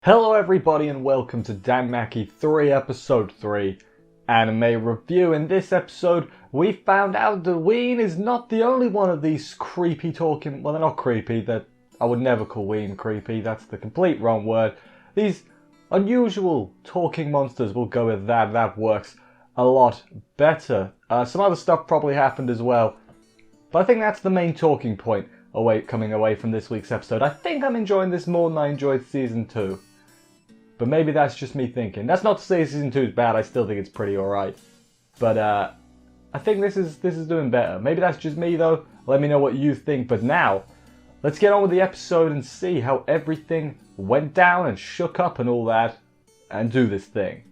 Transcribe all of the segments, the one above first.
Hello everybody and welcome to DanMachi 3 episode 3 anime review. In this episode we found out that Ween is not the only one of these creepy talking, well they're not creepy, I would never call Ween creepy, that's the complete wrong word. These unusual talking monsters, we'll go with that works a lot better. Some other stuff probably happened as well, but I think that's the main talking point coming away from this week's episode. I think I'm enjoying this more than I enjoyed season 2. But maybe that's just me thinking. That's not to say season 2 is bad, I still think it's pretty alright. But I think this is doing better. Maybe that's just me though. Let me know what you think. But now, let's get on with the episode and see how everything went down and shook up and all that. And do this thing.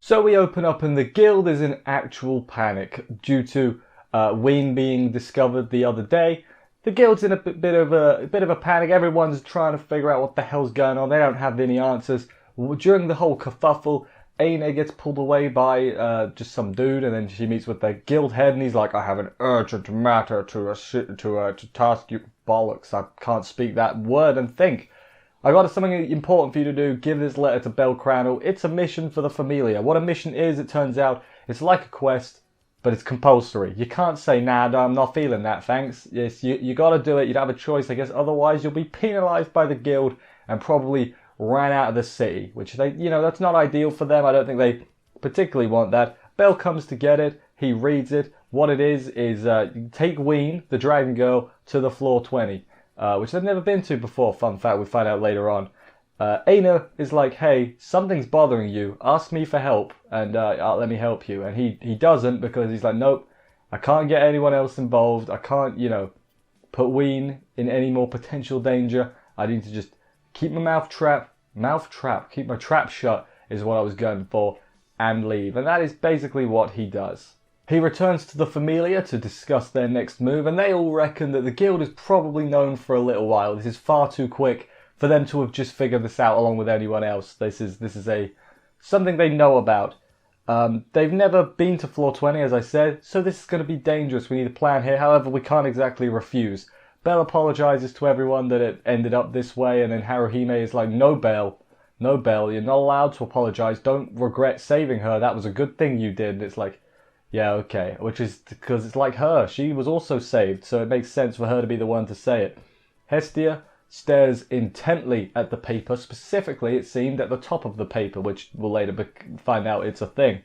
So we open up and the guild is in actual panic due to Ween being discovered the other day. The guild's in a bit of a panic. Everyone's trying to figure out what the hell's going on. They don't have any answers. During the whole kerfuffle, Aina gets pulled away by just some dude, and then she meets with the guild head, and he's like, "I have an urgent matter to task you." Bollocks! I can't speak that word and think. I got something important for you to do. Give this letter to Bel Crannel. It's a mission for the Familia. What a mission is, it turns out, it's like a quest. But it's compulsory. You can't say, nah, I'm not feeling that, thanks. Yes, you gotta do it. You'd have a choice, I guess. Otherwise, you'll be penalised by the guild and probably ran out of the city. Which, that's not ideal for them. I don't think they particularly want that. Bel comes to get it. He reads it. What it is take Ween, the dragon girl, to the floor 20. Which they've never been to before. Fun fact, we find out later on. Aina is like, hey, something's bothering you, ask me for help and let me help you. And he doesn't, because he's like, nope, I can't get anyone else involved, I can't, put Ween in any more potential danger. I need to just keep my mouth trap, keep my trap shut is what I was going for, and leave. And that is basically what he does. He returns to the Familia to discuss their next move, and they all reckon that the guild is probably known for a little while. This is far too quick for them to have just figured this out along with anyone else. This is something they know about. They've never been to floor 20, as I said, so this is going to be dangerous. We need a plan here. However, we can't exactly refuse. Bel apologizes to everyone that it ended up this way, and then Haruhime is like, no, Bel, you're not allowed to apologize. Don't regret saving her. That was a good thing you did. And it's like, yeah, okay. Which is because it's like her. She was also saved, so it makes sense for her to be the one to say it. Hestia stares intently at the paper. Specifically, it seemed at the top of the paper, which we'll later find out it's a thing.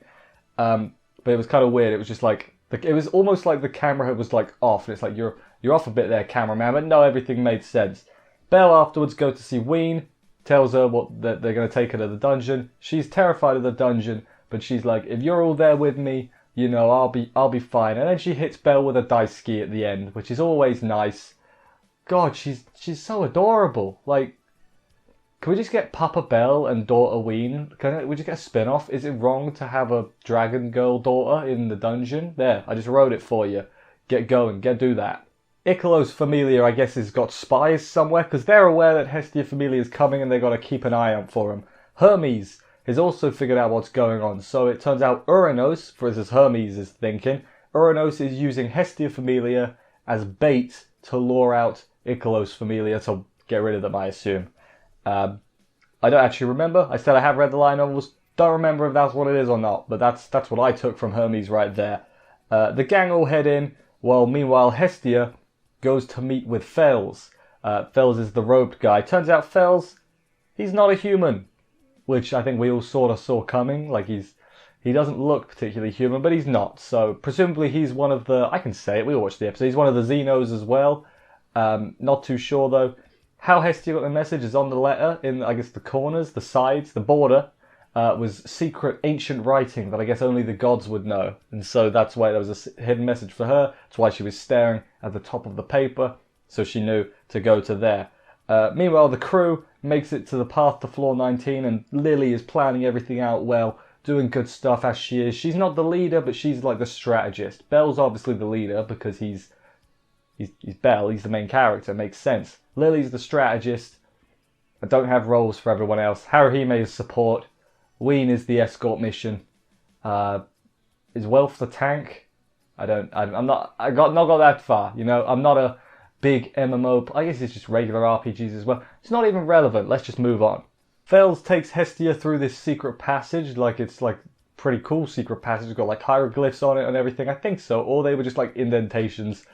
But it was kind of weird. It was just like, it was almost like the camera was like off. And it's like, you're off a bit there, cameraman. But no, everything made sense. Bel afterwards goes to see Ween, tells her that they're going to take her to the dungeon. She's terrified of the dungeon, but she's like, if you're all there with me, I'll be fine. And then she hits Bel with a dice ski at the end, which is always nice. God, she's so adorable. Like, can we just get Papa Bel and daughter Ween? We just get a spin-off? Is it wrong to have a dragon girl daughter in the dungeon? There, I just wrote it for you. Get going, do that. Ikelo's Familia, I guess, has got spies somewhere, because they're aware that Hestia Familia is coming and they've got to keep an eye out for him. Hermes has also figured out what's going on, so it turns out Uranos, for as Hermes is thinking, Uranos is using Hestia Familia as bait to lure out Ikelo's Familia to get rid of them, I assume. I don't actually remember. I said I have read the light novels. Don't remember if that's what it is or not, but that's what I took from Hermes right there. The gang all head in, while meanwhile Hestia goes to meet with Fels. Fels is the robed guy. Turns out Fels, he's not a human, which I think we all sort of saw coming. Like, he doesn't look particularly human, but he's not. So presumably he's one of the, I can say it, we all watched the episode, he's one of the Xenos as well. Not too sure though. How Hestia got the message is on the letter, in I guess the corners, the sides, the border, was secret ancient writing that I guess only the gods would know. And so that's why there was a hidden message for her. That's why she was staring at the top of the paper, so she knew to go to there. Meanwhile, the crew makes it to the path to floor 19, and Lily is planning everything out well, doing good stuff as she is. She's not the leader, but she's like the strategist. Bel's obviously the leader because he's Bel, he's the main character, makes sense. Lily's the strategist. I don't have roles for everyone else. Haruhime is support. Ween is the escort mission. Is Wealth the tank? Not got that far, you know. I'm not a big MMO. I guess it's just regular RPGs as well. It's not even relevant. Let's just move on. Fels takes Hestia through this secret passage, like it's like pretty cool secret passage. It's got like hieroglyphs on it and everything. I think so. Or they were just like indentations.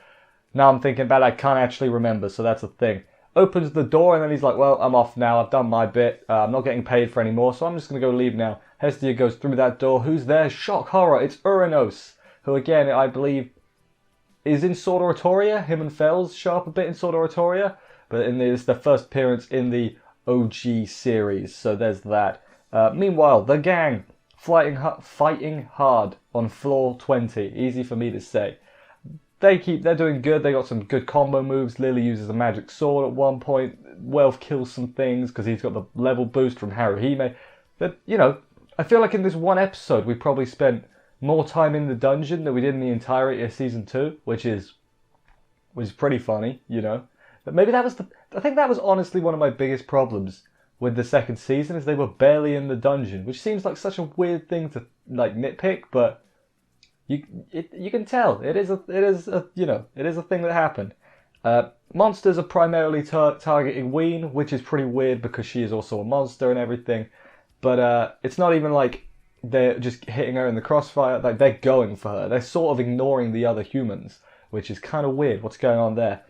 Now I'm thinking about it, I can't actually remember, so that's a thing. Opens the door and then he's like, well, I'm off now. I've done my bit. I'm not getting paid for any more, so I'm just going to go leave now. Hestia goes through that door. Who's there? Shock horror. It's Uranos, who again, I believe, is in Sword Oratoria. Him and Fels show up a bit in Sword Oratoria, but it's their first appearance in the OG series, so there's that. Meanwhile, the gang fighting hard on floor 20. Easy for me to say. They're doing good. They got some good combo moves. Lily uses a magic sword at one point. Welf kills some things because he's got the level boost from Haruhime. But, you know, I feel like in this one episode we probably spent more time in the dungeon than we did in the entirety of season 2, which is pretty funny, you know. But maybe I think that was honestly one of my biggest problems with the second season, is they were barely in the dungeon, which seems like such a weird thing to like nitpick, but you can tell it is a thing that happened. Monsters are primarily targeting Ween, which is pretty weird because she is also a monster and everything. But it's not even like they're just hitting her in the crossfire. Like, they're going for her. They're sort of ignoring the other humans, which is kind of weird. What's going on there?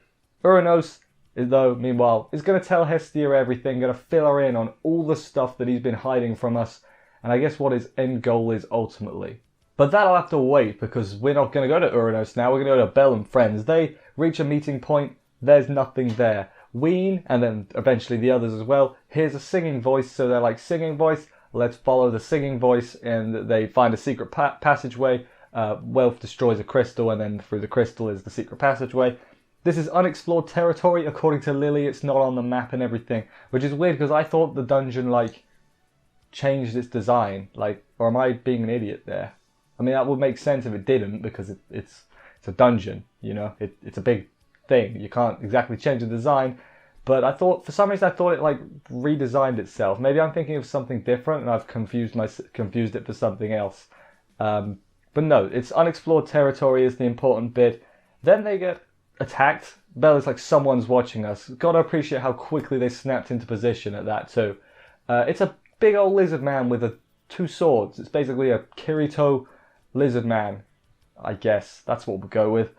Uranos, though, meanwhile, is going to tell Hestia everything, going to fill her in on all the stuff that he's been hiding from us, and I guess what his end goal is ultimately. But that'll have to wait, because we're not going to go to Uranos now, we're going to go to Belle and friends. They reach a meeting point, there's nothing there. Ween, and then eventually the others as well, hears a singing voice, so they're like, singing voice, let's follow the singing voice, and they find a secret passageway. Welf destroys a crystal, and then through the crystal is the secret passageway. This is unexplored territory, according to Lily. It's not on the map and everything, which is weird because I thought the dungeon like changed its design. Like, or am I being an idiot there? I mean, that would make sense if it didn't, because it's a dungeon, you know. It's a big thing. You can't exactly change the design. But I thought, for some reason, I thought it like redesigned itself. Maybe I'm thinking of something different and I've confused it for something else. But no, it's unexplored territory is the important bit. Then they get attacked. Bella's like, someone's watching us. Gotta appreciate how quickly they snapped into position at that too. It's a big old lizard man with two swords. It's basically a Kirito lizard man, I guess. That's what we'll go with.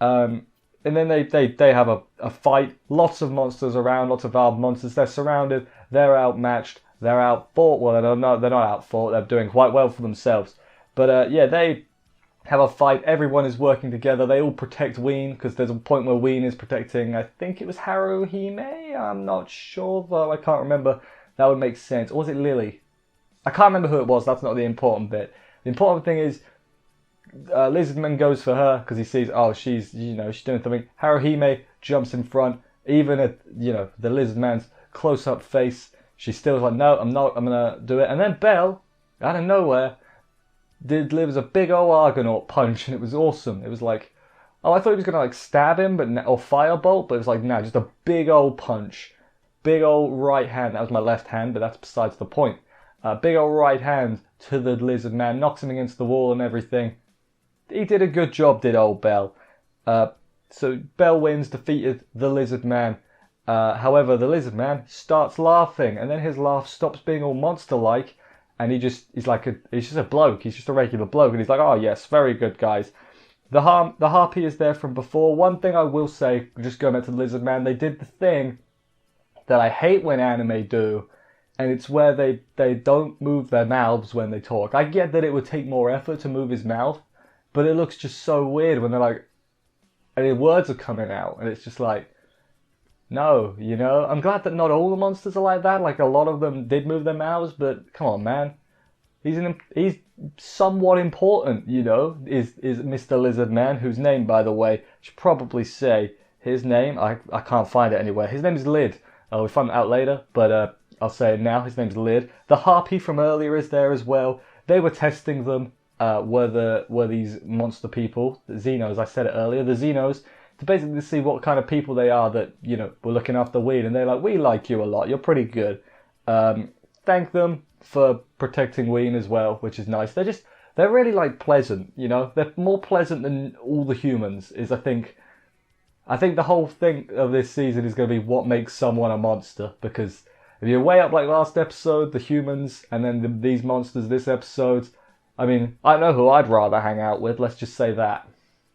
And then they have a fight. Lots of monsters around, lots of armed monsters. They're surrounded. They're outmatched. They're outfought. Well, they're not outfought. They're doing quite well for themselves. But yeah, they have a fight. Everyone is working together. They all protect Ween, because there's a point where Ween is protecting, I think it was Haruhime? I'm not sure, though. I can't remember. That would make sense. Or was it Lily? I can't remember who it was. That's not the important bit. The important thing is Lizardman goes for her because he sees, oh, she's doing something. Haruhime jumps in front. Even at, the Lizardman's close-up face, she's still like, no, I'm not. I'm going to do it. And then Belle, out of nowhere, delivers a big old Argonaut punch, and it was awesome. It was like, oh, I thought he was going to like stab him, or firebolt, but it was like, no, just a big old punch. Big old right hand. That was my left hand, but that's besides the point. Big old right hand to the lizard man, knocks him against the wall and everything. He did a good job, did old Belle. So Belle wins, defeated the lizard man. However, the lizard man starts laughing, and then his laugh stops being all monster-like, and he's just a bloke. He's just a regular bloke, and he's like, oh yes, very good, guys. The harpy is there from before. One thing I will say, just going back to the lizard man, they did the thing that I hate when anime do, and it's where they don't move their mouths when they talk. I get that it would take more effort to move his mouth, but it looks just so weird when they're like, and the words are coming out, and it's just like, no, I'm glad that not all the monsters are like that. Like, a lot of them did move their mouths, but come on, man. He's somewhat important, is Mr. Lizard Man, whose name, by the way, I should probably say his name. I can't find it anywhere. His name is Lid. We find it out later, but I'll say it now. His name's Lid. The harpy from earlier is there as well. They were testing them. Were these monster people, the Xenos? I said it earlier. The Xenos, to basically see what kind of people they are that were looking after Ween, and they're like, we like you a lot. You're pretty good. Thank them for protecting Ween as well, which is nice. They're they're really like pleasant, you know? They're more pleasant than all the humans is I think the whole thing of this season is going to be what makes someone a monster, because if you're way up like last episode, the humans, and then these monsters this episode, I mean, I know who I'd rather hang out with, let's just say that.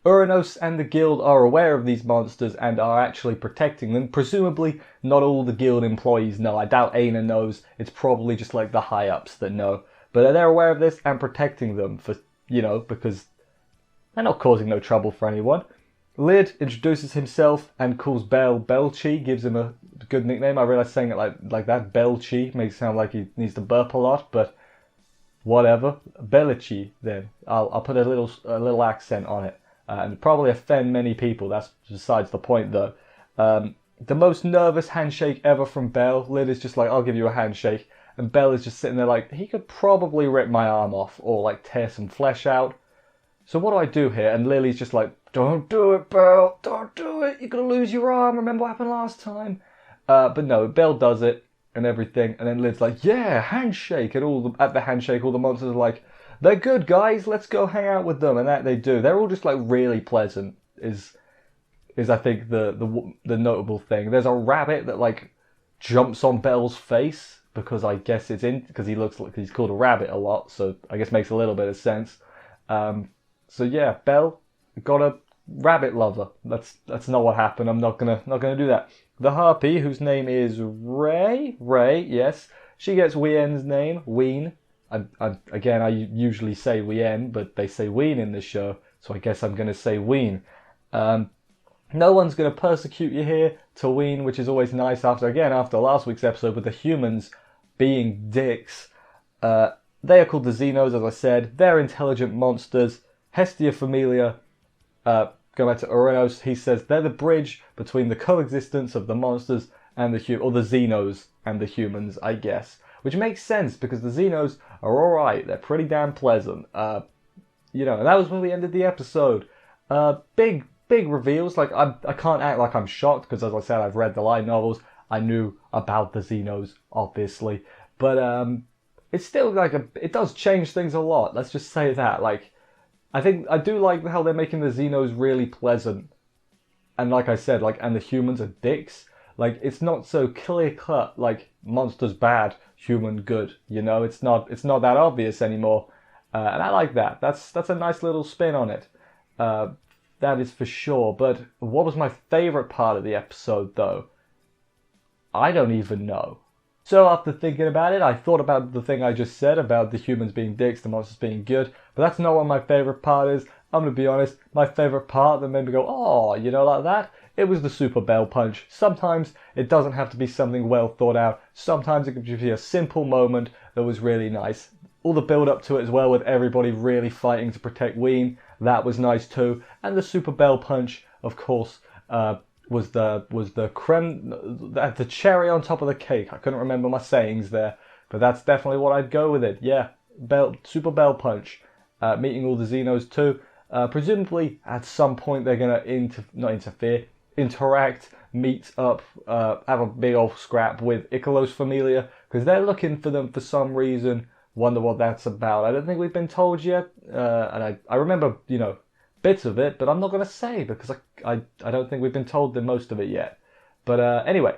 Uranos and the guild are aware of these monsters and are actually protecting them. Presumably, not all the guild employees know. I doubt Aina knows. It's probably just like the high-ups that know. But they're aware of this and protecting them for, you know, because they're not causing no trouble for anyone. Lid introduces himself and calls Bell Belchi, gives him a good nickname. I realise saying it like that, Belchi, makes it sound like he needs to burp a lot, but whatever. Belchi, then. I'll put a little accent on it. And probably offend many people, that's besides the point though. The most nervous handshake ever from Bell. Lid is just like, I'll give you a handshake. And Bell is just sitting there like, he could probably rip my arm off or like tear some flesh out. So what do I do here? And Lily's just like, don't do it, Bell, don't do it. You're going to lose your arm. Remember what happened last time? But no, Bell does it and everything. And then Lid's like, yeah, handshake. And at the handshake, all the monsters are like, they're good guys, let's go hang out with them. And that they do. They're all just like really pleasant is I think the notable thing. There's a rabbit that like jumps on Bell's face because I guess because he looks like he's called a rabbit a lot, so I guess makes a little bit of sense. So yeah, Bell got a rabbit lover. That's not what happened. I'm not gonna do that. The harpy, whose name is Ray, yes, she gets Wien's name, Ween. I usually say Wien, but they say Ween in this show, so I guess I'm going to say Ween. No one's going to persecute you here to Ween, which is always nice after last week's episode with the humans being dicks. They are called the Xenos, as I said. They're intelligent monsters. Hestia Familia, going back to Uranos, he says they're the bridge between the coexistence of the monsters and the Xenos and the humans, I guess. Which makes sense, because the Xenos are alright. They're pretty damn pleasant. You know, and that was when we ended the episode. Big reveals. Like, I can't act like I'm shocked, because as I said, I've read the light novels. I knew about the Xenos, obviously. But, it's still like it does change things a lot. Let's just say that. Like, I think I do like how they're making the Xenos really pleasant. And like I said, like, and the humans are dicks. Like, it's not so clear-cut, like, monsters bad, human good, you know? It's not that obvious anymore. And I like that. That's a nice little spin on it. That is for sure. But what was my favourite part of the episode, though? I don't even know. So after thinking about it, I thought about the thing I just said about the humans being dicks, the monsters being good. But that's not what my favourite part is. I'm going to be honest, my favourite part that made me go, oh, you know, like that? It was the Super Bell Punch. Sometimes it doesn't have to be something well thought out. Sometimes it could just be a simple moment that was really nice. All the build up to it as well, with everybody really fighting to protect Ween, that was nice too. And the Super Bell Punch, of course, was the creme, the cherry on top of the cake. I couldn't remember my sayings there, but that's definitely what I'd go with it. Yeah, Super Bell Punch. Meeting all the Xenos too. Presumably at some point they're gonna interact, meet up, have a big old scrap with Icolos Familia, because they're looking for them for some reason. Wonder what that's about. I don't think we've been told yet, and I remember, you know, bits of it, but I'm not going to say, because I don't think we've been told the most of it yet. But anyway,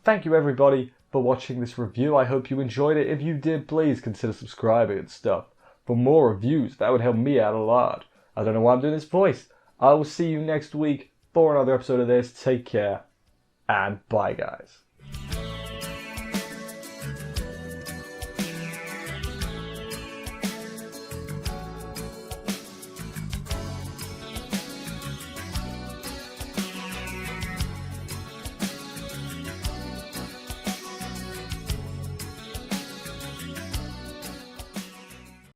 thank you everybody for watching this review. I hope you enjoyed it. If you did, please consider subscribing and stuff for more reviews. That would help me out a lot. I don't know why I'm doing this voice. I will see you next week for another episode of this. Take care, and bye, guys.